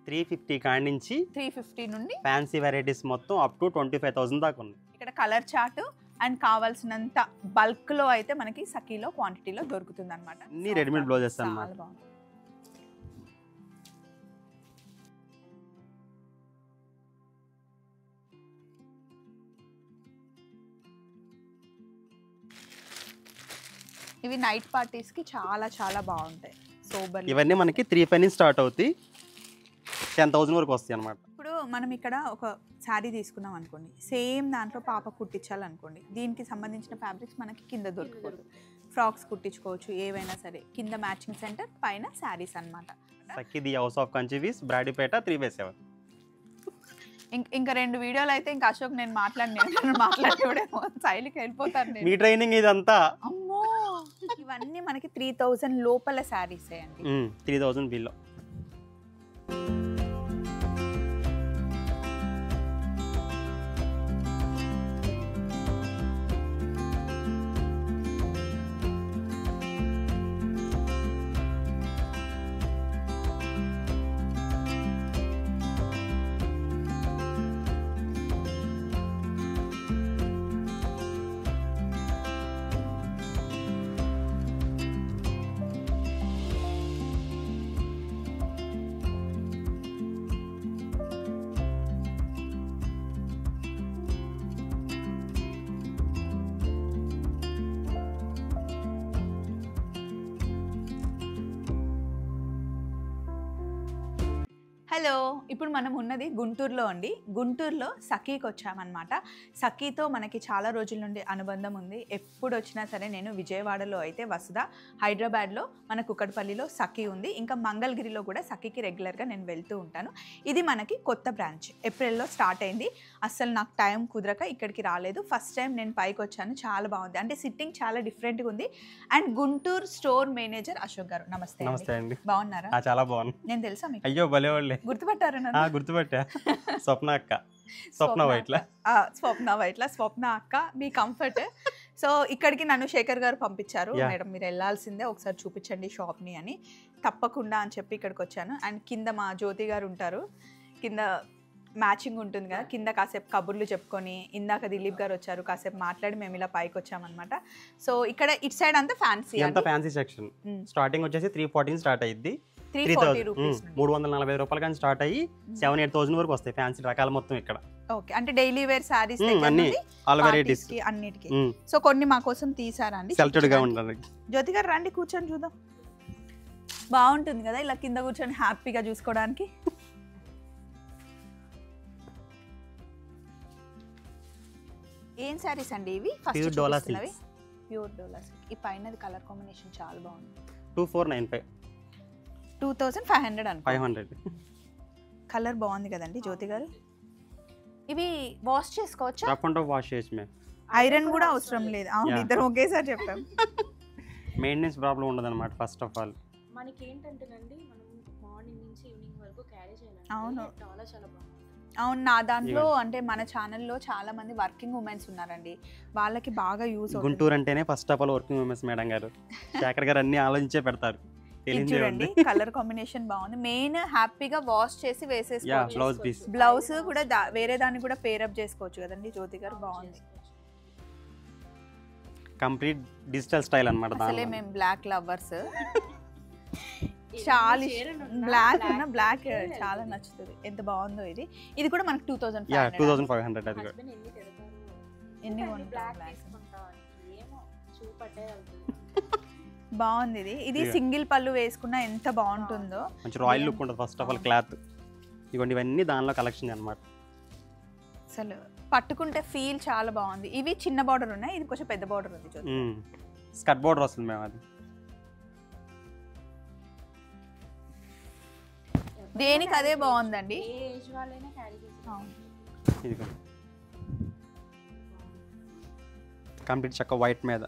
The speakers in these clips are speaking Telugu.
350 కాడి నుంచి 350 నుండి ఫ్యాన్సీ వెరైటీస్ మొత్తం అప్ టు 25,000 దాకా ఉంది. ఇక్కడ కలర్ చార్ట్ అండ్ కావాల్సినంత బల్క్ లో అయితే మనకి సఖీలో క్వాంటిటీలో దొరుకుతుంది అనమాట. అన్ని రెడీమేడ్ బ్లౌజెస్ అన్నమాట. చాలా బాగుంది. ఇవి నైట్ పార్టీస్ కి చాలా చాలా బాగుంటాయి. సోబర్ ఇవన్నీ మనకి 3,500 నుంచి స్టార్ట్ అవుతాయి, 10,000 వరకు వస్తాయి అన్నమాట. ఇప్పుడు మనం ఇక్కడ ఒక శారీ తీసుకున్నాం అనుకోండి, సేమ్ దాంట్లో పాప కుట్టించాలనుకోండి, దీనికి సంబంధించిన ఫ్యాబ్రిక్స్ మనకి కింద దొరికిపోతుంది. ఫ్రాక్స్ కుట్టించుకోవచ్చు, ఏవైనా సరే. కింద మ్యాచింగ్ సెంటర్, పైన శారీస్ అనమాట. సఖీ ది హౌస్ ఆఫ్ కంచివీస్, బ్రాడీపేట 3/7. ఇంకా 2 వీడియోలు అయితే ఇంకా అశోక్ నేను మాట్లాడేవాడేమో, శైలికి వెళ్ళిపోతాను. మీ ట్రైనింగ్ ఇదంతా. అమ్మో, ఇవన్నీ మనకి 3,000 లోపల శారీస్ అండి. 3,000 బిలో. హలో, ఇప్పుడు మనం ఉన్నది గుంటూరులో అండి. గుంటూరులో సఖీకి వచ్చామన్నమాట. సఖీతో మనకి చాలా రోజుల నుండి అనుబంధం ఉంది. ఎప్పుడు వచ్చినా సరే నేను విజయవాడలో అయితే వసుధ, హైదరాబాద్లో మన కుక్కడపల్లిలో సఖీ ఉంది, ఇంకా మంగళగిరిలో కూడా సఖీకి రెగ్యులర్గా నేను వెళ్తూ ఉంటాను. ఇది మనకి కొత్త బ్రాంచ్, ఏప్రిల్లో స్టార్ట్ అయింది. అస్సలు నాకు టైం కుదరక ఇక్కడికి రాలేదు. ఫస్ట్ టైం నేను పైకి వచ్చాను. చాలా బాగుంది, అంటే సిట్టింగ్ చాలా డిఫరెంట్గా ఉంది. And Guntur store manager Ashok garu, నమస్తే. నమస్తే అండి. బాగున్నారా? చాలా బాగుంది. నేను తెలుసా మీకు? అయ్యో భలే వాళ్ళే. గుర్తుపట్టారా? గుర్తుపట్టా. స్వప్న అక్క, స్వప్న వైట్ల, స్వప్న అక్క, మీ కంఫర్ట్. సో ఇక్కడికి నన్ను శేఖర్ గారు పంపించారు, మేడం మీరు వెళ్ళాల్సిందే, ఒకసారి చూపించండి షాప్ని అని. తప్పకుండా అని చెప్పి ఇక్కడికి వచ్చాను. అండ్ కింద మా జ్యోతి గారు ఉంటారు, కింద మ్యాచింగ్ ఉంటుంది కదా, కింద కాసేపు కబుర్లు చెప్పుకొని, ఇందాక దిలీప్ గారు వచ్చారు, కాసేపు మాట్లాడి మేము ఇలా పైకి వచ్చామన్నమాట. సో ఇక్కడ ఇటు సైడ్ అంతా ఫ్యాన్సీ, ఫ్యాన్సీ సెక్షన్. స్టార్టింగ్ వచ్చేసి 340 స్టార్ట్ అయ్యిద్ది, 340 రూపీస్, 340 రూపాయలు కానీ స్టార్ట్ అయ్యి 7,000-8,000 వరకు వస్తాయి ఫ్యాన్సీ రకాలు మొత్తం ఇక్కడ. ఓకే, అంటే డైలీ వేర్ సారీస్ అన్నిటికి. సో కొన్ని మా కోసం తీసారా అండి? సెలెక్టెడ్ గా ఉండాలి. జ్యోతి గారు రండి, కూర్చొని చూద్దాం. బాగుంటుంది కదా ఇలా కింద కూర్చొని హ్యాపీగా చూసుకోవడానికి. ఏం సారీస్ అండి ఇవి? ప్యూర్ డోలా సిల్క్. ఈ పైనది కలర్ కాంబినేషన్ చాలా బాగుంది. 2495, 2500 అనుకో. 500. కలర్ బాగుంది కదండి జ్యోతి గారు. ఇవి వాష్ చేసుకోవచ్చా? రఫ్ అండ్ వాష్ చేసి మేము ఐరన్ కూడా అవసరం లేదు. అవును, ఇద్దరు ఒకేసారి చెప్పాం. మెయింటెనెన్స్ ప్రాబ్లం ఉండదు అనమాట. ఫస్ట్ ఆఫ్ ఆల్ మనకి ఏంటంటేనండి, మనం మార్నింగ్ నుంచి ఈవినింగ్ వరకు క్యారీ చేయాలి. అవును, చాలా బాగుంది. అవును, నా దాంట్లో అంటే మన ఛానల్లో చాలా మంది వర్కింగ్ ఉమెన్స్ ఉన్నారండి, వాళ్ళకి బాగా యూజ్ అవుతుంది. గుంటూరు అంటేనే first of all working women's madam గారు, శేఖర్ గారు అన్ని ఆలోచించే పెడతారు. చూడండి కలర్ కాంబినేషన్ బాగుంది. మెయిన్ హ్యాపీగా వాష్ చేసి వేసేసుకోవచ్చు. బ్లౌజ్ పీస్, బ్లౌజ్ కూడా వేరే దాన్ని కూడా పేరప్ చేసుకోవచ్చు కదండి జ్యోతి గారు. బాగుంది, కంప్లీట్ డిజిటల్ స్టైల్ అన్నమాట. అసలే మేము బ్లాక్ లవర్స్, చాలా బ్లాక్ చాలా నచ్చుతుంది. ఎంత బాగుందో ఇది. ఇది కూడా మనకు 2500. అది కూడా ఎన్ని బాగుంది. ఇది సింగిల్ పళ్ళు వేసుకున్నా ఎంత బాగుంటుందో, మంచి రాయల్ లుక్ ఉంటుంది. ఫస్ట్ ఆఫ్ ఆల్ క్లాత్ ఇవన్నీ ఇవన్నీ దానిలో కలెక్షన్ అన్నమాట. అసలు పట్టుకుంటే ఫీల్ చాలా బాగుంది. ఇవి చిన్న బార్డర్ ఉన్నాయి, ఇది కొంచెం పెద్ద బార్డర్ ఉంది. స్కర్ట్ బార్డర్ వస్తుంది మేము. అది దేనికి అదే బాగుందండి. కంప్లీట్ చక్క వైట్ మీద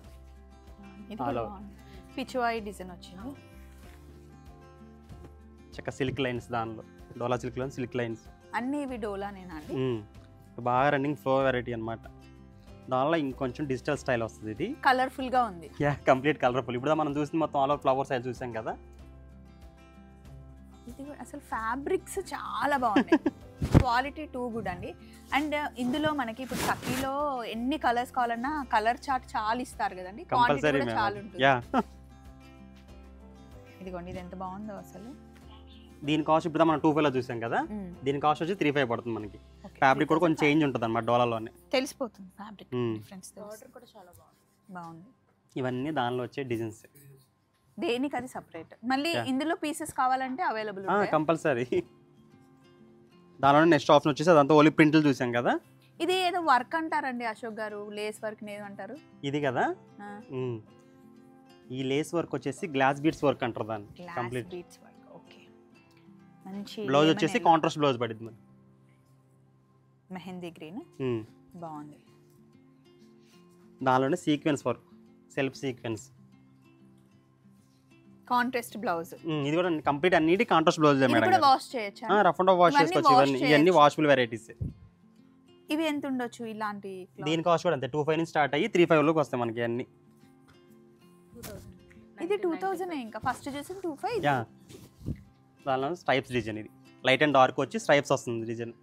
పిచ్వాయి డిజైన్ వచ్చింది. చక్క సిల్క్ లైన్స్, దానిలో డోలా సిల్క్ లైన్స్, సిల్క్ లైన్స్ అన్ని ఇవి డోలానేనా అండి? బాగా రన్నింగ్ ఫ్లో వెరైటీ అన్నమాట. దానిలో ఇంకొంచెం డిజిటల్ స్టైల్ వస్తుంది. ఇది కలర్ఫుల్ గా ఉంది. Complete colourful. ఇప్పుడు మనం చూసింది మొత్తం ఆల్ ఓవర్ ఫ్లవర్ స్టైల్ చూసాం కదా. ఇది కూడా అసలు ఫ్యాబ్రిక్స్ చాలా బాగున్నాయి, క్వాలిటీ టూ గుడ్ అండి. అండ్ ఇందులో మనకి ఇప్పుడు సఖీలో ఎన్ని కలర్స్ కావాలన్నా కలర్ చార్ట్ చాలా ఇస్తారు కదండి, క్వాంటిటీ కంపల్సరీ కూడా చాలా ఉంటుంది. యా ఇదిగోండి ఇది ఎంత బాగుందో అసలు. దీని కాస్ట్ ఇప్పుడు మనం 25 లో చూసాం కదా, దీని కాస్ట్ వచ్చి 35 పడుతుంది మనకి. ఫ్యాబ్రిక్ కూడా కొంచెం చేంజ్ ఉంటుంది అన్నమాట డోలాలోనే, తెలిసిపోతుంది ఫ్యాబ్రిక్ డిఫరెన్స్. బార్డర్ కూడా చాలా బాగుంది. ఇవన్నీ దానిలో వచ్చే డిజైన్స్. దేనికి అది సపరేట్. మళ్ళీ ఇందులో పీసెస్ కావాలంటే అవైలబుల్ కంపల్సరీ. దానిలోనే నెక్స్ట్ ఆప్షన్ వచ్చేసి అదంతా ఓన్లీ ప్రింట్లు చూసాం కదా. ఇది ఏదో వర్క్ అంటారండి అశోక్ గారు, లేస్ వర్క్ ఏదో అంటారు ఇది కదా. ఈ లేస్ వర్క్ వచ్చేసి గ్లాస్ బీడ్స్ వర్క్ అంటారు దాన్ని. Complete beads work. ఓకే. మంచి బ్లౌజ్ వచ్చేసి కాంట్రాస్ట్ బ్లౌజ్ పడింది మరి. మెహందీ గ్రీన్ బాగుంది. దానిలోనే sequence work, self sequence, contrast blouse. ఇది కూడా కంప్లీట్ అన్నిటి కాంట్రాస్ట్ బ్లౌజ్ ఇది కూడా వాష్ చేయొచ్చా? రఫ్ అండ్ వాష్ చేసుకోవచ్చు. ఇవన్నీ వాషబుల్ వెరైటీస్. ఇవి ఎంత ఉండొచ్చు ఇలాంటి? దీని కాస్ట్ కూడా అంతే 25 నుంచి స్టార్ట్ అయ్యి 35 లోకి వస్తాయి మనకి అన్ని. ఇది 2000 ఇంకా ఫస్ట్ చేసిన 25. యా దానిలో స్ట్రైప్స్ డిజైన్, ఇది లైట్ అండ్ డార్క్ వచ్చి స్ట్రైప్స్ వస్తుంది డిజైన్.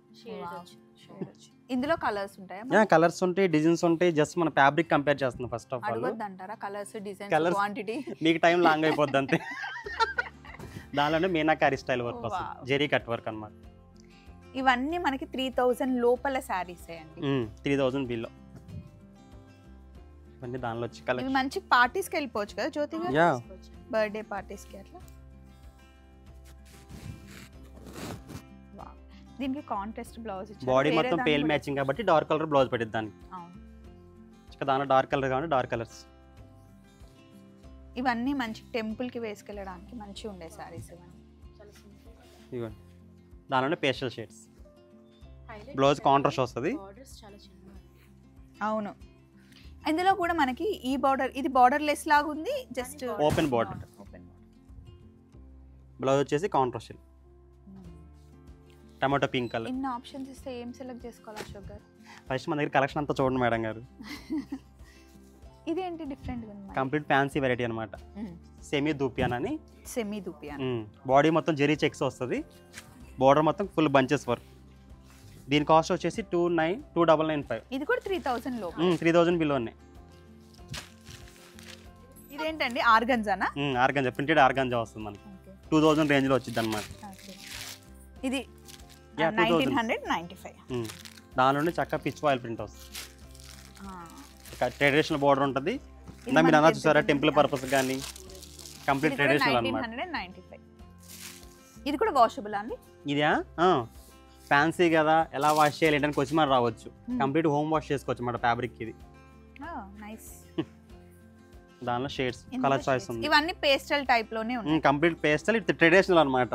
ఇందులో కలర్స్ ఉంటాయా? యా కలర్స్ ఉంటాయి, డిజైన్స్ ఉంటాయి. జస్ట్ మన ఫ్యాబ్రిక్ కంపేర్ చేస్తున్నాం ఫస్ట్ ఆఫ్ ఆల్. అడగొద్దు అంటారా కలర్స్, డిజైన్స్, Colours- క్వాంటిటీ? మీకు టైం లాంగ్ అయిపోద్ది అంతే. దానిలోనే మీనాకారి స్టైల్ వర్క్ వస్తుంది, జెరీ కట్ వర్క్ అన్నమాట. ఇవన్నీ మనకి 3000 లోపల శారీస్ అండి. 3000 బిల్లో ఇవన్నీ దానిలో వచ్చి ఇవి కలర్. మంచి పార్టీస్ కి వెళ్ళిపోవచ్చు కదా జ్యోతి గారు, యా బర్త్డే పార్టీస్ కి అట్లా. వావ్. దీనికి కాంట్రాస్ట్ బ్లౌజ్ ఇచ్చారు. బాడీ వేరే మొత్తం దానికి పేల్ కూడా మ్యాచింగ్ కాబట్టి డార్క్ కలర్ బ్లౌజ్ పట్టింది దానికి. అవును. ఇక దానిలో డార్క్ కలర్ కాబట్టి డార్క్ కలర్స్. ఇవన్నీ మంచి టెంపుల్ కి వేసుకెళ్ళడానికి మంచి ఉండే సారీస్ ఇవన్నీ. చాలా సింపుల్. ఇవ్వండి దానిలోనే pastel shades. Highlight blouse contrast వస్తుంది. బార్డర్స్ చాలా చిన్నగా. అవును. ఇందులో కూడా మనకి ఈ బార్డర్, ఇది బార్డర్ లెస్ లాగా ఉంది, just open border. Open blouse వచ్చేసి కాంట్రాస్ట్ టమాటో పింక్ కలర్. ఇన్ని ఆప్షన్స్ ఇస్తే ఏం సెలెక్ట్ చేసుకోవాలి అశోక్ గారు? ఫస్ట్ మన దగ్గర కలెక్షన్ అంతా చూడండి మేడం గారు. ఇదేంటి డిఫరెంట్ ఉంది? కంప్లీట్ ఫ్యాన్సీ వెరైటీ అనమాట. సెమీ దూపియాన్ అని. సెమీ దుపియాన్. బాడీ మొత్తం జెరీ చెక్స్ వస్తుంది, బార్డర్ మొత్తం ఫుల్ బంచెస్ వర్క్. దీని కాస్ట్ వచ్చేసి 2995. ఇది కూడా 3000 లో. 3000 బిలో ఉన్నాయి. ఇదేంటండి ఆర్గంజానా? ఆర్గంజా, ప్రింటెడ్ ఆర్గంజా వస్తుంది మనకి. 2000 రేంజ్లో వచ్చింది అనమాట. ఇది Yeah, 1995. దానిలోనే చక్క పిచ్ ఆయిల్ ప్రింట్ వస్తుంది. ట్రెడిషనల్ బార్డర్ ఉంటుంది. ఇందా మీరు అన్నా చూసారా టెంపుల్ పర్పస్ కానీ కంప్లీట్ ట్రెడిషనల్ అనమాట. 1995. ఇది కూడా వాషబుల్ అండి? ఇదా ఫ్యాన్సీ కదా, ఎలా వాష్ చేయాలి ఏంటని క్వశ్చన్ మార్క్ రావచ్చు. కంప్లీట్ హోమ్ వాష్ చేసుకోవచ్చు అన్నమాట ఫ్యాబ్రిక్. ఇది నైస్. దానిలో షేడ్స్ కలర్ చాయిస్ ఉంది. ఇవన్నీ పేస్టల్ టైప్ లోనే ఉన్నాయి. కంప్లీట్ పేస్టల్, ఇది ట్రెడిషనల్ అన్నమాట.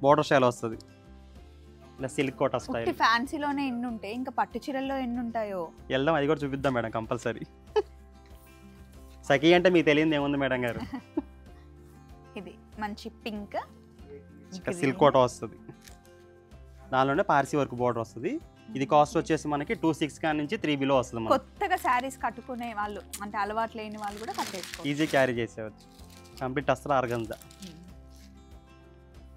బోర్డర్ స్టైల్ వస్తుంది, ఇలా సిల్క్ కోటా స్టైల్. ఫ్యాన్సీలోనే ఎన్ని ఉంటాయి, ఇంకా పట్టు చీరల్లో ఎన్ని ఉంటాయో వెళ్దాం, అది కూడా చూపిద్దాం మేడం కంపల్సరీ. సఖీ అంటే మీకు తెలియదు ఏముంది మేడం గారు. ఇది మంచి పింక్ సిల్క్ కోటా వస్తుంది, దానిలోనే పార్సీ వర్క్ బోర్డర్ వస్తుంది. ఇది కాస్ట్ వచ్చేసి మనకి 26 కాడి నుంచి 3 బిలో వస్తుంది. కొత్తగా శారీస్ కట్టుకునే వాళ్ళు, అంటే అలవాటు లేని వాళ్ళు కూడా కట్టేసుకోవచ్చు, ఈజీ క్యారీ చేసేవచ్చు. కంప్లీట్ అసలు ఆర్గంజా.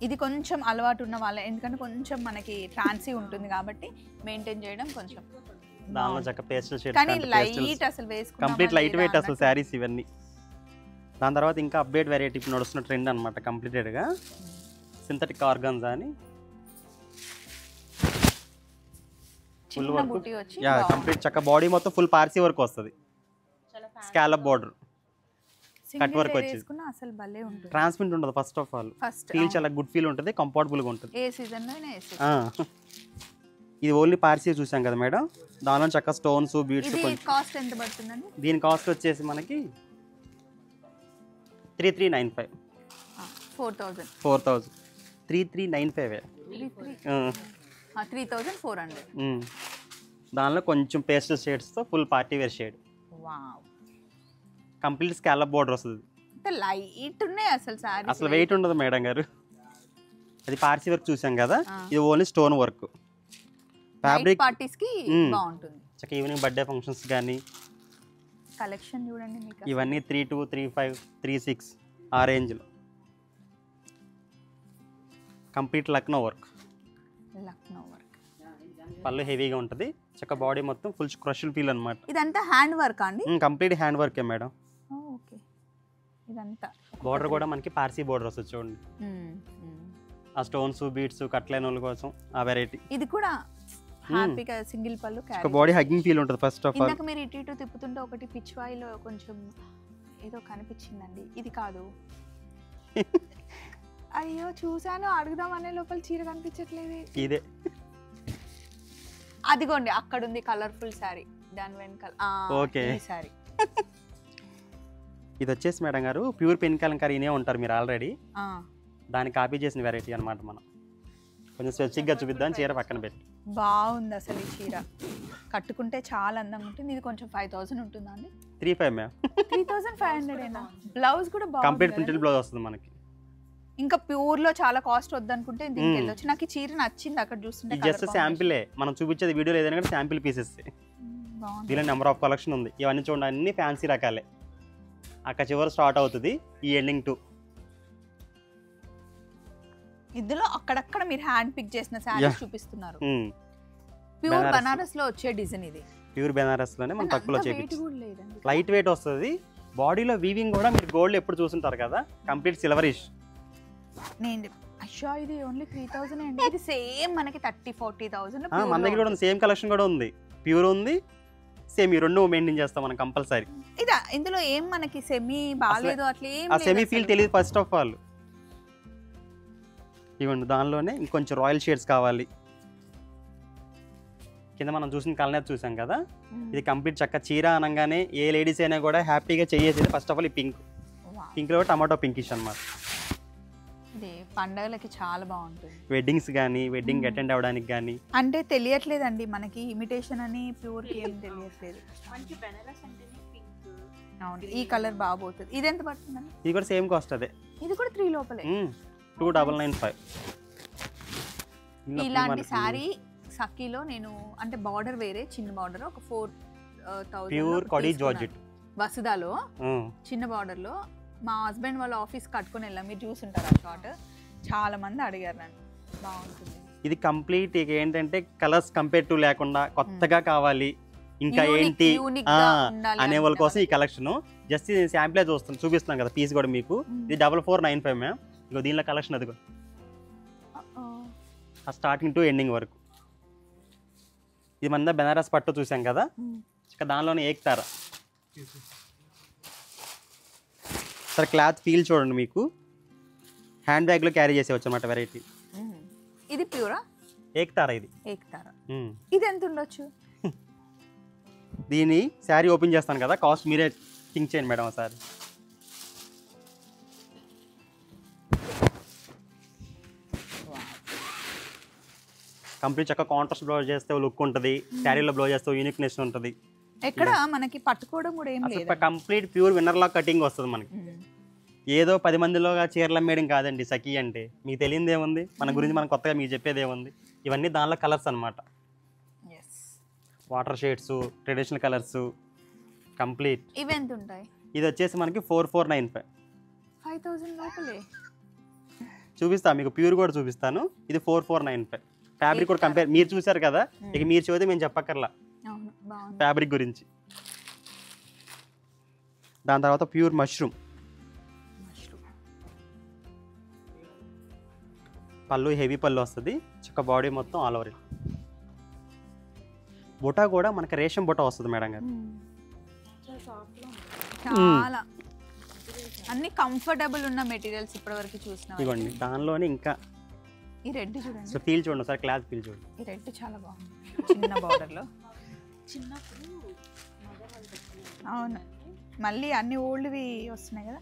ఇది కొంచెం అలవాటు ఉన్న వాళ్ళ, ఎందుకంటే కొంచెం మనకి ఫ్యాన్సీ ఉంటుంది కాబట్టి మెయింటైన్ చేయడం కొంచెం. దానిలో చక్క పేస్టల్ షేడ్స్, కానీ లైట్ అసలు వేసుకున్నామా కంప్లీట్ లైట్ వెయిట్ అసలు లేదా శారీస్ ఇవన్నీ. దాని తర్వాత ఇంకా అప్డేట్ వెరైటీ ఇప్పుడు నడుస్తున్న ట్రెండ్ అనమాట. కంప్లీటెడ్గా సింథటిక్ ఆర్గంజా అని ఫుల్ చిన్న వర్క్. బుట్టి వచ్చి యా కంప్లీట్ చక్క బాడీ మొత్తం ఫుల్ పార్సీ వర్క్ వస్తుంది. చాలా fancy. Scallop border, single cut work layer వచ్చింది. వేసుకున్నా అసలు భలే ఉంటుంది. ట్రాన్స్మిట్ ఉంటుంది first of all. First feel చాలా గుడ్ ఫీల్ ఉంటుంది, కంఫర్టబుల్గా ఉంటుంది. ఏ సీజన్ లో అయినా వేసి. ఇది ఓన్లీ పార్సీ చూసాం కదా మేడం, దానిలో చక్క స్టోన్స్ బీడ్స్ ఇది కొంచెం. కాస్ట్ ఎంత పడుతుందండి? దీని కాస్ట్ వచ్చేసి మనకి 3395. 4000. 4000. 3395. 3400. దానిలో కొంచెం పేస్టల్ షేడ్స్తో full party wear shade. Wow, complete scallop border వస్తుంది. అంటే లైట్ ఉన్నాయి అసలు సారీ. అసలు వెయిట్ ఉండదు మేడం గారు. అది పార్సీ వర్క్ చూసాం కదా, ఇది only stone work. Fabric parties కి బాగుంటుంది. చక్క ఈవినింగ్ బర్త్డే ఫంక్షన్స్ కానీ కలెక్షన్ చూడండి మీకు. ఇవన్నీ 32, 35, 36 ఆ రేంజ్లో. Complete Lucknow work. Lucknow work. పళ్ళు హెవీగా ఉంటుంది, చక్క బాడీ మొత్తం ఫుల్ క్రషుల్ ఫీల్ అనమాట. ఇదంతా హ్యాండ్ వర్క్ అండి? కంప్లీట్ హ్యాండ్ వర్కే మేడం. ఓకే. ఇదంతా బార్డర్ కూడా మనకి పార్సీ బార్డర్ వస్తుంది చూడండి. ఆ స్టోన్స్ బీడ్స్ కట్లైన వాళ్ళ కోసం ఆ వెరైటీ. ఇది కూడా హ్యాపీగా సింగిల్ పళ్ళు క్యారీ. బాడీ హగ్గింగ్ ఫీల్ ఉంటుంది ఫస్ట్ ఆఫ్ ఆల్. ఇందాక మీరు ఇటు ఇటు తిప్పుతుంటే ఒకటి పిచ్వాయిలో కొంచెం ఏదో కనిపించిందండి, ఇది కాదు. అయ్యో చూసాను, అడుగుదామనే లోపల చీర కనిపించట్లేదు. ఇదే అదిగోండి అక్కడ ఉంది కలర్ఫుల్ శారీ, దాని వెనకాల. ఓకే శారీ. ఇది వచ్చేసి మేడం గారు ప్యూర్ పెన్ కలంకారీ ఇనే ఉంటారు మీరు ఆల్రెడీ, దాన్ని కాపీ చేసిన వెరైటీ అనమాట. మనం కొంచెం స్పెసిఫిక్గా చూపిద్దాం, చీర పక్కన పెట్టి. బాగుంది అసలు ఈ చీర, కట్టుకుంటే చాలా అందంగా ఉంటుంది. ఇది కొంచెం 5000 ఉంటుందా అండి? 3500 మ్యామ్. 3500 బ్లౌజ్ కూడా బాగుంది, కంప్లీట్ ప్రింటెడ్ బ్లౌజ్ వస్తుంది మనకి. ఇంకా ప్యూర్ లో చాలా కాస్ట్ వద్దనుకుంటే దీనికి వెళ్ళొచ్చు. నాకు ఈ చీర నచ్చింది అక్కడ చూస్తుంటే. జస్ట్ శాంపిలే, మనం చూపించేది వీడియోలో ఏదైనా కూడా శాంపిల్ పీసెస్. దీనిలో నెంబర్ ఆఫ్ కలెక్షన్ ఉంది. ఇవన్నీ చూడండి, అన్ని ఫ్యాన్సీ రకాలే. అక్కడ చివరి స్టార్ట్ అవుతుంది ఈ ఎండింగ్ టు. ఇందులో అక్కడక్కడ మీరు హ్యాండ్ పిక్ చేసిన శారీస్ చూపిస్తున్నారు. ప్యూర్ బనారస్ లో వచ్చే డిజైన్ ఇది. ప్యూర్ బనారస్ లోనే మనం తక్కువలో చేపించాం. లైట్ వెయిట్ వస్తుంది. బాడీలో వీవింగ్ కూడా మీరు గోల్డ్ ఎప్పుడు చూస్తుంటారు కదా, కంప్లీట్ సిల్వరిష్. నేను అయ్యో ఇది ఓన్లీ 3000 అండి. ఇది సేమ్ మనకి 30,000-40,000. మన దగ్గర కూడా సేమ్ కలెక్షన్ కూడా ఉంది, ప్యూర్ ఉంది, సేమ్. ఈ రెండు మెయింటైన్ చేస్తాం మనం కంపల్సరీ. ఇదా ఇందులో ఏం మనకి సెమీ బాలేదు అట్లా ఏం ఆ సెమీ ఫీల్ తెలియదు ఫస్ట్ ఆఫ్ ఆల్. ఇవ్వండి దానిలోనే ఇంకొంచెం రాయల్ షేడ్స్ కావాలి. కింద మనం చూసిన కలర్ చూసాం కదా, ఇది కంప్లీట్ చక్క చీర అనగానే ఏ లేడీస్ అయినా కూడా హ్యాపీగా చేసేది ఫస్ట్ ఆఫ్ ఆల్ ఈ పింక్. పింక్లో టమాటో పింకిష్ అనమాట. ఇది పండగలకి చాలా బాగుంటుంది, వెడ్డింగ్స్ కానీ వెడ్డింగ్ అటెండ్ అవ్వడానికి కానీ. అంటే తెలియట్లేదండి మనకి ఇమిటేషన్ అని ప్యూర్ ఏం తెలియట్లేదు. మంచి బెనారస్ అంటేనే పింక్. అవును, ఈ కలర్ బాగుపోతుంది. ఇది ఎంత పడుతుందండి? ఇది కూడా సేమ్ కాస్ట్ అదే. ఇది కూడా 3 లోపలే. 2995. ఇలాంటి శారీ సఖీలో నేను అంటే బార్డర్ వేరే చిన్న బార్డర్ ఒక 4000 ప్యూర్ కడి జార్జెట్ వసుదాలో చిన్న బార్డర్ లో మా హస్బెండ్ వాళ్ళ ఆఫీస్ కట్టుకొని వెళ్ళాం. మీరు చూసుంటారు ఆ షార్ట్, చాలా మంది అడిగారు నన్ను. బాగుంటుంది ఇది. కంప్లీట్ ఇక ఏంటంటే కలర్స్ కంపేర్ టు లేకుండా కొత్తగా కావాలి ఇంకా ఏంటి అనే వాళ్ళ కోసం ఈ కలెక్షన్. జస్ట్ ఇది శాంపులే చూపిస్తున్నాం కదా, పీస్ కూడా మీకు. ఇది 4495 మ్యామ్. ఇగో దీనిలో కలెక్షన్ అదిగో, ఆ స్టార్టింగ్ టు ఎండింగ్ వరకు. ఇది మన బెనారస్ పట్టు చూసాం కదా, ఇక దానిలోనే ఏక్తారా. సరే క్లాత్ ఫీల్ చూడండి, మీకు హ్యాండ్ బ్యాగ్లో క్యారీ చేసేవచ్చు అన్నమాట వెరైటీ. ఇది ప్యూరా ఏక్తారా? ఇది ఏక్తారా. ఇది ఎంత ఉండొచ్చు? దీని శారీ ఓపెన్ చేస్తాను కదా, కాస్ట్ మీరే థింక్ చేయండి మేడం ఒకసారి. కంప్లీట్ చక్క కాంట్రాస్ట్ బ్లౌజ్ చేస్తే లుక్ ఉంటుంది, శారీలో బ్లౌజ్ చేస్తే యూనిక్నెస్ ఉంటుంది. ఎక్కడ మనకి పట్టుకోవడం కూడా ఏం లేదు, కంప్లీట్ ప్యూర్ విన్నర్ లా కటింగ్ వస్తుంది మనకి. ఏదో 10 మందిలోగా చీరలు అమ్మేయడం కాదండి సఖీ అంటే. మీకు తెలియదు ఏముంది, మన గురించి మనం కొత్తగా మీకు చెప్పేది ఏముంది. ఇవన్నీ దానిలో కలర్స్ అనమాట, water shades, traditional colours complete. ఇవి ఎంత ఉంటాయి? ఇది వచ్చేసి మనకి 4495. 5000 లోపలే. చూపిస్తా మీకు, ప్యూర్ కూడా చూపిస్తాను. ఇది 4495. ఫ్యాబ్రిక్ కూడా కంపేర్ మీరు చూసారు కదా, ఇక మీరు చూస్తే మేము చెప్పక్కర్లా ఫ్యాబ్రిక్ గురించి. దాని తర్వాత ప్యూర్ మష్రూమ్ పళ్ళు, హెవీ పళ్ళు వస్తుంది, చక్క బాడీ మొత్తం ఆల్ ఓవర్. బుటా కూడా మనకి రేషం బుటా వస్తుంది మేడం గారు. చాలా అన్ని కంఫర్టబుల్ ఉన్న మెటీరియల్స్ ఇప్పటివరకు చూసినా. ఇవ్వండి దానిలోనే ఇంకా ఈ రెడ్ చూడండి, సో ఫీల్ చూడండి సార్, క్లాత్ ఫీల్ చూడండి. ఈ రెడ్ చాలా బాగుంది, చిన్న బార్డర్ లో. చిన్నప్పుడు అవును, మళ్ళీ అన్ని ఓల్డ్వి వస్తున్నాయి కదా.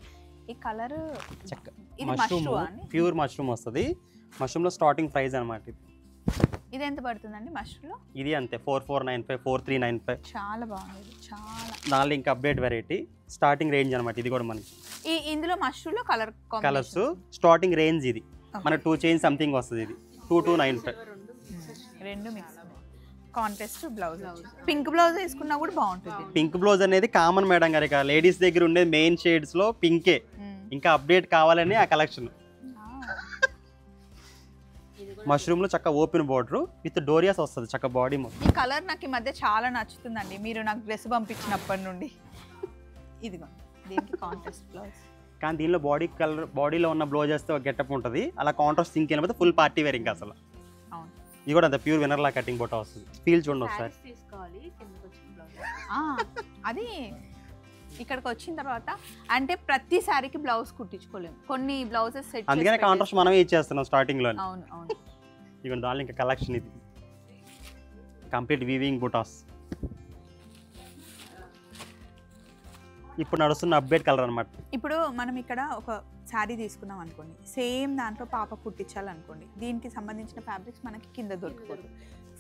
ఈ కలర్ మష్రూమ్, ప్యూర్ మష్రూమ్ వస్తుంది. మష్రూమ్ లో స్టార్టింగ్ ప్రైస్ అనమాట. ఇది ఎంత పడుతుందండి మష్రూమ్ లో? ఇది అంతే 4495, 4395. చాలా బాగుంది, చాలా. నాలుగు ఇంకా అప్డేట్ వెరైటీ స్టార్టింగ్ రేంజ్ అనమాట. ఇది కూడా మనకి ఇందులో మష్రూమ్ లో కలర్స్ స్టార్టింగ్ రేంజ్. ఇది మన 2 చైన్ సంథింగ్ వస్తుంది. ఇది 2295. రెండు mix contrast blouse. Pink blouse వేసుకున్నా కూడా బాగుంటుంది. పింక్ బ్లౌజ్ అనేది కామన్ మేడం గారు, ఇక లేడీస్ దగ్గర ఉండేది మెయిన్ షేడ్స్ లో పింకే. ఇంకా అప్డేట్ కావాలని ఆ కలెక్షన్. మష్రూమ్ లో చక్కగా ఓపెన్ బోర్డర్ విత్ డోరియాస్ వస్తుంది చక్కగా బాడీ మొత్తం. ఈ కలర్ నాకు ఈ మధ్య చాలా నచ్చుతుందండి, మీరు నాకు డ్రెస్ పంపించినప్పటి నుండి. ఇదిగో దీనికి కాంట్రాస్ట్ బ్లౌజ్, కానీ దీనిలో బాడీ కలర్ బాడీలో ఉన్న బ్లౌజెస్ తో గెటప్ ఉంటుంది, అలా కాంట్రాస్ట్ సింక్ అయినప్పుడు ఫుల్ పార్టీ వేర్ ఇంకా అసలు. అవును, ఇది కూడా అంత ప్యూర్ వినర్ లా కటింగ్ బొట్ట వస్తుంది. ఫీల్ చూడండి ఒకసారి. తీసుకోవాలి కిందకి వచ్చిన బ్లౌజ్. అది ఇక్కడికి వచ్చిన తర్వాత అంటే ప్రతి సారీకి బ్లౌజ్ కుట్టించుకోలేము, కొన్ని బ్లౌజెస్ సెట్. అందుకనే కాంట్రాస్ట్ మనమే ఇచ్చేస్తున్నాం స్టార్టింగ్ లో. అవును అవును. ఇక దానిలో ఇంకా కలెక్షన్ ఇది కంప్లీట్ వీవింగ్ బుటాస్. ఇప్పుడు నడుస్తున్న అప్డేట్ కలర్ అనమాట. ఇప్పుడు మనం ఇక్కడ ఒక శారీ తీసుకున్నాం అనుకోండి, సేమ్ దాంట్లో పాప కుట్టించాలనుకోండి, దీనికి సంబంధించిన ఫ్యాబ్రిక్స్ మనకి కింద దొరికిపోదు.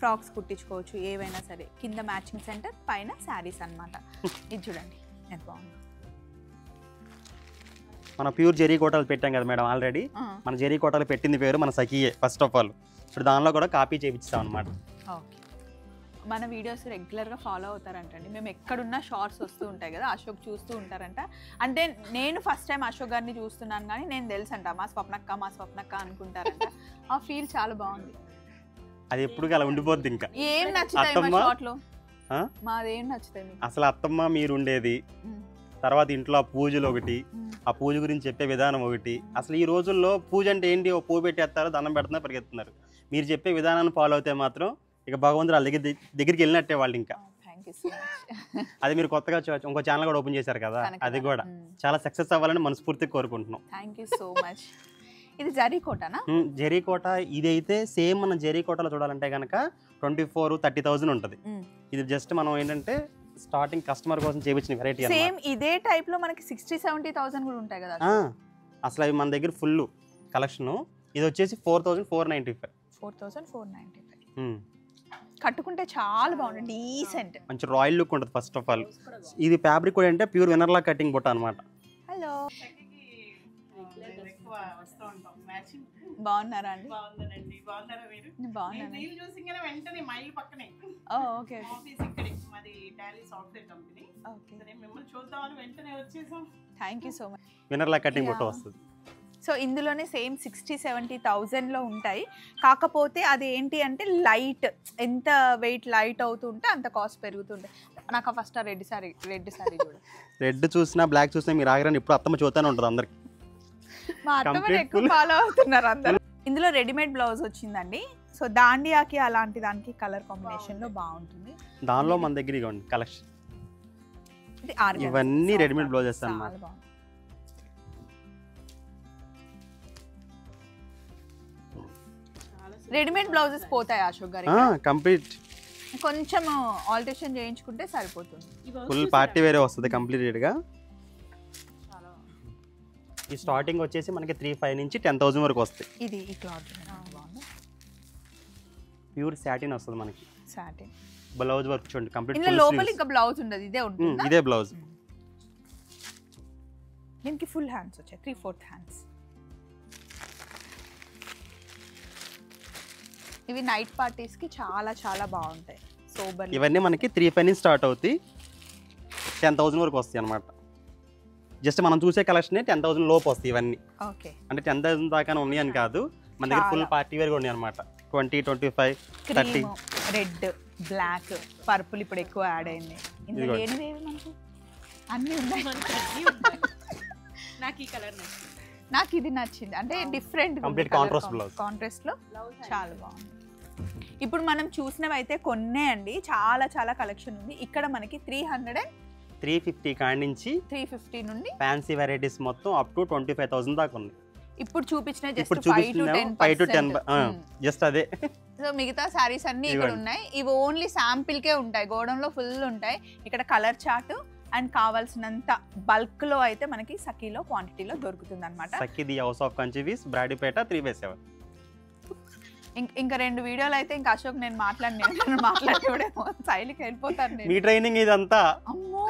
ఫ్రాక్స్ కుట్టించుకోవచ్చు, ఏవైనా సరే. కింద మ్యాచింగ్ సెంటర్, పైన శారీస్ అన్నమాట. ఇది చూడండి ఎంత బాగుంది. మన ప్యూర్ జెరీ కోటలు పెట్టాం కదా మేడం ఆల్రెడీ. మన జెరీ కోటలు పెట్టింది పేరు మన సఖియే ఫస్ట్ ఆఫ్ ఆల్. ఇప్పుడు దానిలో కూడా కాపీ చేయించాం అనమాట. ఓకే, మన వీడియోస్ రెగ్యులర్గా ఫాలో అవుతారంటండి. మేము ఎక్కడున్నా షార్ట్స్ వస్తూ ఉంటాయి కదా, అశోక్ చూస్తూ ఉంటారంట. అంటే నేను ఫస్ట్ టైం అశోక్ గారిని చూస్తున్నాను, కానీ నేను తెలుసంట మా స్వప్నక్క అనుకుంటారంట. ఆ ఫీల్ చాలా బాగుంది. అది ఎప్పుడు అలా ఉండిపోద్ది. ఇంకా ఏం నచ్చుతాయి మా షార్ట్లో? మాదేం నచ్చుతాయి మీకు? అసలు అత్తమ్మ మీరు ఉండేది, తర్వాత ఇంట్లో ఆ పూజలు ఒకటి, ఆ పూజ గురించి చెప్పే విధానం ఒకటి. అసలు ఈ రోజుల్లో పూజ అంటే ఏంటి, ఓ పువ్వు పెట్టేస్తారు, దండం పెడుతున్నారు, పరిగెత్తున్నారు. మీరు చెప్పే విధానాన్ని ఫాలో అయితే మాత్రం ఇక భగవంతుడు వాళ్ళ దగ్గరికి వెళ్ళినట్టే వాళ్ళు. ఇంకా అది మీరు కొత్తగా ఇంకో ఛానల్ కూడా ఓపెన్ చేశారు కదా, అది కూడా చాలా సక్సెస్ అవ్వాలని మనస్ఫూర్తిగా కోరుకుంటున్నాం. Thank you so much. ఇది జరీకోటనా? జరీకోట. ఇది అయితే సేమ్ మనం జరీకోటలో చూడాలంటే కనుక 24,30,000 ఉంటుంది. ఇది జస్ట్ మనం ఏంటంటే స్టార్టింగ్ కస్టమర్ కోసం చేయించిన వెరైటీ. సేమ్ ఇదే టైప్ లో మనకి 60,000-70,000 కూడా ఉంటాయి కదా. అసలు అవి మన దగ్గర ఫుల్ కలెక్షన్. ఇది వచ్చేసి 4,495. 4,495 కట్టుకుంటే చాలా బాగుంటుంది, డీసెంట్, మంచి రాయల్ లుక్ ఉంటుంది. ఫస్ట్ ఆఫ్ ఆల్ ఇది ఫ్యాబ్రిక్ కూడా అంటే ప్యూర్ వినర్లా కటింగ్ బుట్ట అనమాట. హలో, బాగున్నారా అండి? బాగున్నానండి. బాగున్నారా మీరు? బాగున్నాను. రీల్ చూసింగానే వెంటనే మైల్ పక్కనే ఓకే ఆఫీస్ ఇక్కడే, మాది టాలీ సాఫ్ట్వేర్ కంపెనీ. ఓకే, సరే మిమ్మల్ని చూద్దామని వెంటనే వచ్చేసాం. Thank you so much. వినర్లా కటింగ్ బుట్ట వస్తుంది. సో ఇందులోనే సేమ్ 60,000-70,000లో ఉంటాయి. కాకపోతే అది ఏంటి అంటే లైట్, ఎంత వెయిట్ లైట్ అవుతుంటే అంత కాస్ట్ పెరుగుతుంటాయి. నాకు ఫస్ట్ ఆ రెడ్ సారీ చూడ, రెడ్ చూసినా బ్లాక్ చూసినా మీరు ఆగరని ఇప్పుడు అత్తమ్మ చూస్తానే ఉంటుంది అందరికి. మా అత్తమ్మ ఎక్కువ ఫాలో అవుతున్నారు అందరు. ఇందులో రెడీమేడ్ బ్లౌజ్ వచ్చిందండి. సో దాండియాకి అలాంటి దానికి కలర్ కాంబినేషన్ లో బాగుంటుంది. దానిలో మన దగ్గర ఇవ్వండి కలెక్షన్, ఇవన్నీ రెడీమేడ్ బ్లౌజెస్ అన్నమాట. రెడీమేడ్ బ్లౌజెస్ పోతాయి అశోక్ గారి? కంప్లీట్ కొంచెం ఆల్టరేషన్ చేయించుకుంటే సరిపోతుంది. ఫుల్ పార్టీ వేరే వస్తుంది కంప్లీట్ గా. ఈ స్టార్టింగ్ వచ్చేసి మనకి 3,500 నుంచి 10,000 వరకు వస్తాయి. ఇది ఈ క్లాత్ ప్యూర్ సాటిన్ వస్తుంది మనకి. సాటిన్ బ్లౌజ్ వర్క్ చూడండి కంప్లీట్. ఇందులో లోపల ఇంకా బ్లౌజ్ ఉండదు, ఇదే ఉంటుంది. ఇదే బ్లౌజ్. దీనికి ఫుల్ హ్యాండ్స్ వచ్చాయి, 3/4 హ్యాండ్స్. ఇవి నైట్ పార్టీస్ కి చాలా చాలా బాగుంటాయి. సోబర్ ఇవన్నీ మనకి 3,500 నుంచి స్టార్ట్ అవుతాయి, 10,000 వరకు వస్తాయి అన్నమాట. జస్ట్ మనం చూసే కలెక్షన్ 10,000 లోపు వస్తాయి ఇవన్నీ. ఓకే, అంటే 10,000 దాకా ఉన్నాయి అని కాదు, మన దగ్గర ఫుల్ పార్టీ వేర్ ఉన్నాయి అనమాట. 20, 25, 30. రెడ్, బ్లాక్, పర్పుల్ ఇప్పుడు ఎక్కువ యాడ్ అయింది. ఇందులో ఏవి మనకు అన్నీ ఉన్నాయి. నాకు ఈ కలర్ నచ్చింది. నాకు ఇది నచ్చింది, అంటే different complete contrast blouse. Contrast లో చాలా బాగుంది. ఇప్పుడు మనం చూసినవి అయితే కొన్నే అండి, చాలా చాలా కలెక్షన్ ఉంది. ఇక్కడ మనకి 350 కాడి నుంచి 350 నుండి ఫ్యాన్సీ వెరైటీస్ మొత్తం అప్ టు 25,000 దాకా ఉంది. ఇప్పుడు చూపించిన ఇప్పుడు చూపిస్తున్నాం 5 to 10 జస్ట్ అదే. సో మిగతా సారీస్ అన్ని ఇక్కడ ఉన్నాయి. ఇవి ఓన్లీ శాంపిల్ కే ఉంటాయి, గోడౌన్ లో ఫుల్ ఉంటాయి. ఇక్కడ కలర్ చార్ట్ అండ్ కావాల్సినంత బల్క్ లో అయితే మనకి సఖీలో క్వాంటిటీలో దొరుకుతుంది అనమాట. సఖీ ది హౌస్ ఆఫ్ కంచివీస్, బ్రాడీపేట 3/7. ఇంకా 2 వీడియోలు అయితే ఇంకా అశోక్ నేను మాట్లాడేవాడేమో, శైలికి వెళ్ళిపోతాను నేను. మీ ట్రైనింగ్ ఇదంతా. అమ్మో,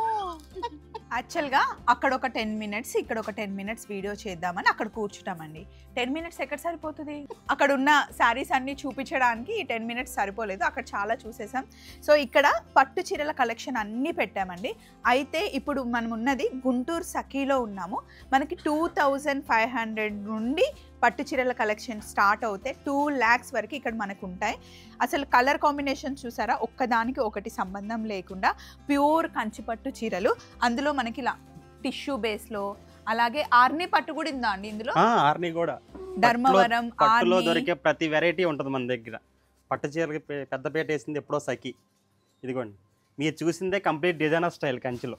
యాక్చువల్గా అక్కడ ఒక 10 minutes ఇక్కడ ఒక 10 minutes వీడియో చేద్దామని అక్కడ కూర్చుంటామండి. 10 minutes ఎక్కడ సరిపోతుంది? అక్కడ ఉన్న శారీస్ అన్ని చూపించడానికి ఈ 10 minutes సరిపోలేదు, అక్కడ చాలా చూసేసాం. సో ఇక్కడ పట్టు చీరల కలెక్షన్ అన్నీ పెట్టామండి. అయితే ఇప్పుడు మనం ఉన్నది గుంటూరు సఖీలో ఉన్నాము. మనకి 2,500 నుండి పట్టు చీరల కలెక్షన్ స్టార్ట్ అవుతే 2 lakhs వరకు ఇక్కడ మనకు ఉంటాయి. అసలు కలర్ కాంబినేషన్ చూసారా, ఒక్కదానికి ఒకటి సంబంధం లేకుండా ప్యూర్ కంచిపట్టు చీరలు. అందులో మనకి ఇలా టిష్యూ బేస్లో, అలాగే ఆర్ని పట్టు కూడా ఉందా అండి ఇందులో? ఆర్ని కూడా, ధర్మవరం పట్టులో ఆర్ని. దొరికే ప్రతి వెరైటీ ఉంటుంది మన దగ్గర. పట్టు చీరకి పెద్ద పేట వేసింది ఎప్పుడో సఖి. ఇదిగోండి, మీరు చూసిందే కంప్లీట్ డిజైనర్ స్టైల్ కంచిలో.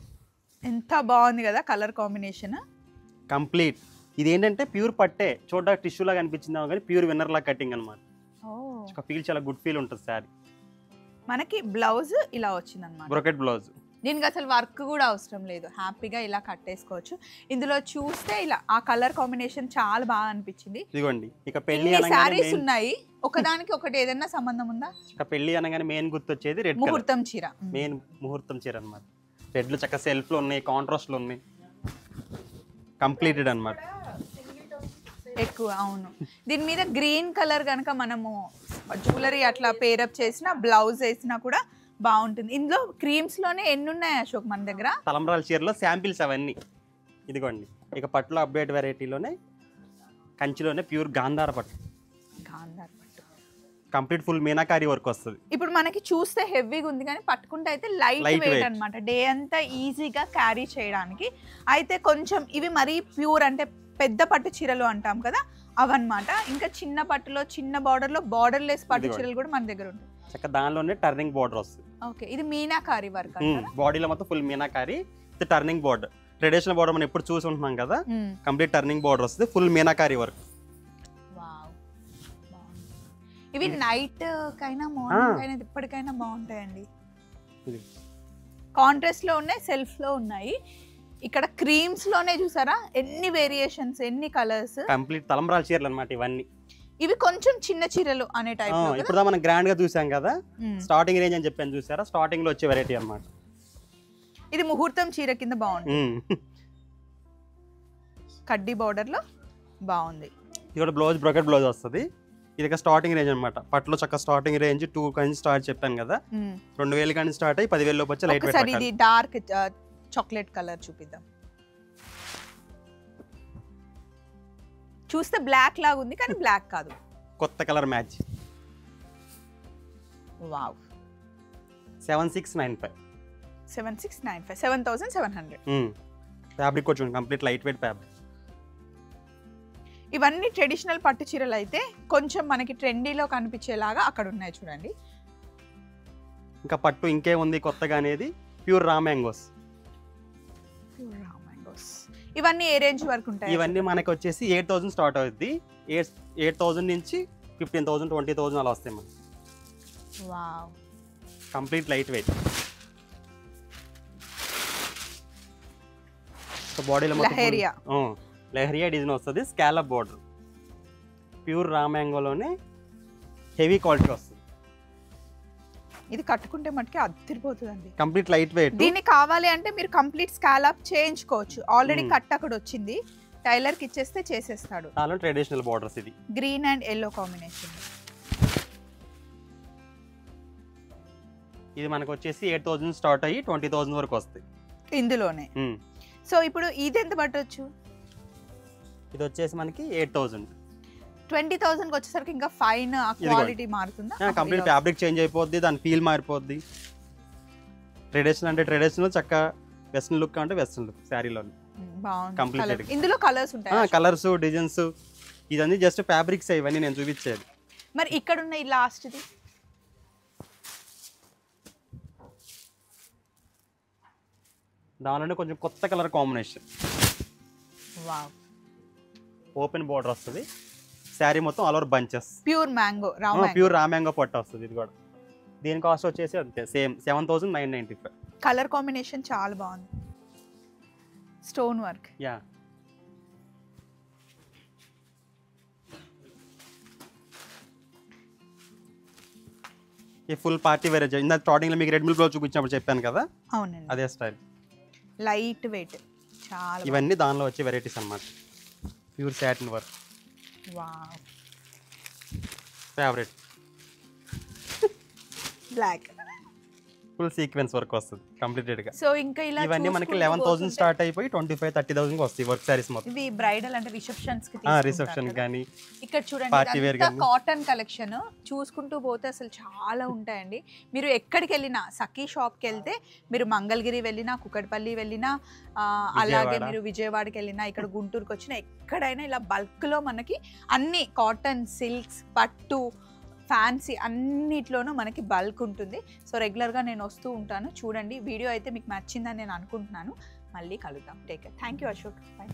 ఎంత బాగుంది కదా కలర్ కాంబినేషన్. కంప్లీట్ ఇది ఏంటంటే ప్యూర్ పట్టే, చూడడానికి టిష్యూ లాగా అనిపించింది కానీ ప్యూర్ విన్నర్ లా కటింగ్ అనమాట. ఫీల్ చాలా గుడ్ ఫీల్ ఉంటుంది సారీ. మనకి బ్లౌజ్ ఇలా వచ్చింది అనమాట, బ్రోకెట్ బ్లౌజ్. దీనికి అసలు వర్క్ కూడా అవసరం లేదు, హ్యాపీగా ఇలా కట్టేసుకోవచ్చు. ఇందులో చూస్తే ఇలా ఆ కలర్ కాంబినేషన్ చాలా బాగా అనిపించింది. ఇదిగోండి, ఇక పెళ్లి సారీస్ ఉన్నాయి, ఒకదానికి ఒకటి ఏదైనా సంబంధం ఉందా? ఇక పెళ్లి అనగానే మెయిన్ గుర్తొచ్చేది రెడ్ ముహూర్తం చీర. మెయిన్ ముహూర్తం చీర అనమాట. రెడ్లు చక్క సెల్ఫ్లు ఉన్నాయి, కాంట్రాస్ట్లు ఉన్నాయి, కంప్లీటెడ్ అనమాట. ఎక్కువ అవును. దీని మీద గ్రీన్ కలర్ కనుక మనము జ్యువెలరీ అట్లా పేరప్ చేసిన, బ్లౌజ్ వేసినా కూడా బాగుంటుంది. ఇందులో క్రీమ్స్ లోనే ఎన్ని ఉన్నాయి అశోక్ మన దగ్గర? తలంబ్రాల చీరలో శాంపిల్స్ అవన్నీ. ఇదిగోండి, ఇక పట్టులో అప్డేట్ వెరైటీలోనే కంచిలోనే ప్యూర్ గాంధార పట్టు. గాంధార పట్టు కంప్లీట్ ఫుల్ మీనాకారి వర్క్ వస్తుంది. ఇప్పుడు మనకి చూస్తే హెవీగా ఉంది కానీ పట్టుకుంటే అయితే లైట్ వెయిట్ అనమాట. డే అంతా ఈజీగా క్యారీ చేయడానికి. అయితే కొంచెం ఇవి మరీ ప్యూర్ అంటే పెద్ద పట్టు చీరలు అంటాం కదా, అవన్నమాట. ఇంకా చిన్న పట్టులో చిన్న బార్డర్లో బార్డర్ లెస్ పట్టు చీరలు కూడా మన దగ్గర ఉంటాయి. చక్క దానిలోనే టర్నింగ్ బార్డర్ వస్తుంది. ఓకే, ఇది మీనాకారి వర్క్. బాడీలో మొత్తం ఫుల్ మీనాకారి, ఇది టర్నింగ్ బార్డర్. ట్రెడిషనల్ బార్డర్ మనం ఎప్పుడు చూసి ఉంటున్నాం కదా, కంప్లీట్ టర్నింగ్ బార్డర్ వస్తుంది, ఫుల్ మీనాకారి వర్క్. ఇవి నైట్ కైనా మార్నింగ్ కైనా ఎప్పటికైనా బాగుంటాయండి. కాంట్రాస్ట్ లో ఉన్నాయి, సెల్ఫ్ లో ఉన్నాయి. ఇక్కడ క్రీమ్స్ లోనే చూసారా ఎన్ని వేరియేషన్స్, ఎన్ని కలర్స్. కంప్లీట్ తలంబ్రాల చీరలు అన్నమాట ఇవన్నీ. ఇవి కొంచెం చిన్న చీరలు అనే టైప్. ఇప్పుడు మనం గ్రాండ్ గా చూసాం కదా, స్టార్టింగ్ రేంజ్ అని చెప్పాను చూసారా, స్టార్టింగ్ లో వచ్చే వెరైటీ అన్నమాట. ఇది ముహూర్తం చీర కింద బాగుంది, కడ్డీ బార్డర్ లో బాగుంది. ఇది కూడా బ్లౌజ్ బ్రోకెట్ బ్లౌజ్ వస్తుంది. ఇది స్టార్టింగ్ రేంజ్ అనమాట. పట్టులో చక్క స్టార్టింగ్ రేంజ్ 2 నుంచి స్టార్ట్ చెప్పాను కదా, 2000 కానీ స్టార్ట్ అయ్యి 10,000 లోపు వచ్చి లైట్ వెయిట్. ఇది డార్క్ చాక్లెట్ కలర్ చూపిద్దాం. చూస్తే బ్లాక్ లాగా ఉంది కానీ బ్లాక్ కాదు, కొత్త కలర్ మ్యాచ్. వావ్. 7695 7695 7700. ఫ్యాబ్రిక్ వచ్చి కంప్లీట్ లైట్ వెయిట్ ఫ్యాబ్రిక్. ఇవన్నీ ట్రెడిషనల్ పట్టు చీరలు అయితే కొంచెం మనకి ట్రెండీలో కనిపించేలాగా అక్కడ ఉన్నాయి చూడండి. ఇంకా పట్టు ఇంకేముంది కొత్తగా అనేది ప్యూర్ రా మ్యాంగోస్. ఇవన్నీ ఏ రేంజ్ వరకు ఉంటాయి? ఇవన్నీ మనకి వచ్చేసి 8000 స్టార్ట్ అవుద్ది. 8000 నుంచి 15,000 20,000 అలా వస్తాయి మనకి. Wow, complete light weight. బాడీలో లెహరియా డిజైన్ వస్తుంది, స్కాలప్ బోర్డర్, ప్యూర్ రా మ్యాంగోలోనే హెవీ క్వాలిటీ వస్తుంది. ఇది కట్టుకుంటే మటుకే అదిరిపోతుందండి, కంప్లీట్ లైట్ వెయిట్. దీన్ని కావాలి అంటే మీరు కంప్లీట్ స్కాలప్ చేయించుకోవచ్చు. ఆల్రెడీ కట్ అక్కడ వచ్చింది, టైలర్ కి ఇచ్చేస్తే చేసేస్తాడు. చాలా ట్రెడిషనల్ బోర్డర్స్. ఇది గ్రీన్ అండ్ ఎల్లో కాంబినేషన్. ఇది మనకు వచ్చేసి 8000 స్టార్ట్ అయ్యి 20,000 వరకు వస్తాయి ఇందులోనే. సో ఇప్పుడు ఇది ఎంత పట్టొచ్చు? ఇది వచ్చేసి మనకి 8000. 20,000 కి వచ్చేసరికి ఇంకా ఫైన్ క్వాలిటీ మారుతుందా? కంప్లీట్ ఫ్యాబ్రిక్ చేంజ్ అయిపోద్ది, దాని ఫీల్ మారిపోద్ది. ట్రెడిషనల్ అంటే ట్రెడిషనల్, చక్క వెస్ట్రన్ లుక్ అంటే వెస్ట్రన్ లుక్ శారీలో బాగుంది. ఇందులో కలర్స్ ఉంటాయి, కలర్స్ డిజైన్స్. ఇదన్నీ జస్ట్ ఫ్యాబ్రిక్స్ ఇవన్నీ నేను చూపించేది. మరి ఇక్కడ ఉన్న ఈ లాస్ట్ ది దానిలోనే కొంచెం కొత్త colour combination. Wow, open border వస్తుంది, శారీ మొత్తం all over bunches, pure mango, pure raw mango పట్టు వస్తుంది. ఇది కూడా దీని కాస్ట్ వచ్చేసి అంతే సేమ్ 7995. కలర్ కాంబినేషన్ చాలా బాగుంది, స్టోన్ వర్క్. యా, ఈ ఫుల్ పార్టీ వేర్. ఇందా స్టార్టింగ్ లో మీకు రెడ్ మిల్ బ్లౌజ్ చూపించినప్పుడు చెప్పాను కదా, అవునండి, అదే స్టైల్. లైట్ వెయిట్ చాలా. ఇవన్నీ దానిలో వచ్చే వెరైటీస్ అన్నమాట, pure satin work. Wow, favourite black. Full sequence work వస్తుంది కంప్లీటెడ్ గా. సో ఇంకా ఇలా ఇవన్నీ మనకి చూసుకుంటూ 11,000 పోతుంటే స్టార్ట్ అయిపోయి 25,000-30,000 వస్తాయి వర్క్ సారీస్ మొత్తం. ఇవి బ్రైడల్ అంటే రిసెప్షన్స్ కి రిసెప్షన్ కానీ ఇక్కడ party wear చూడండి గాని. కాటన్ కలెక్షన్ చూసుకుంటూ పోతే అసలు చాలా ఉంటాయండి. మీరు ఎక్కడికి వెళ్ళినా సఖీ షాప్కి వెళ్తే మీరు మంగళగిరి వెళ్ళినా కుకట్పల్లి వెళ్ళినా అలాగే విజయవాడ. మీరు విజయవాడకి వెళ్ళినా ఇక్కడ గుంటూరుకి వచ్చినా ఎక్కడైనా ఇలా బల్క్లో మనకి అన్ని కాటన్ సిల్క్స్ పట్టు ఫ్యాన్సీ అన్నిట్లోనూ మనకి బల్క్ ఉంటుంది. సో రెగ్యులర్గా నేను వస్తూ ఉంటాను. చూడండి వీడియో అయితే మీకు నచ్చిందని నేను అనుకుంటున్నాను. మళ్ళీ కలుద్దాం. Take care. Thank you Ashok. By.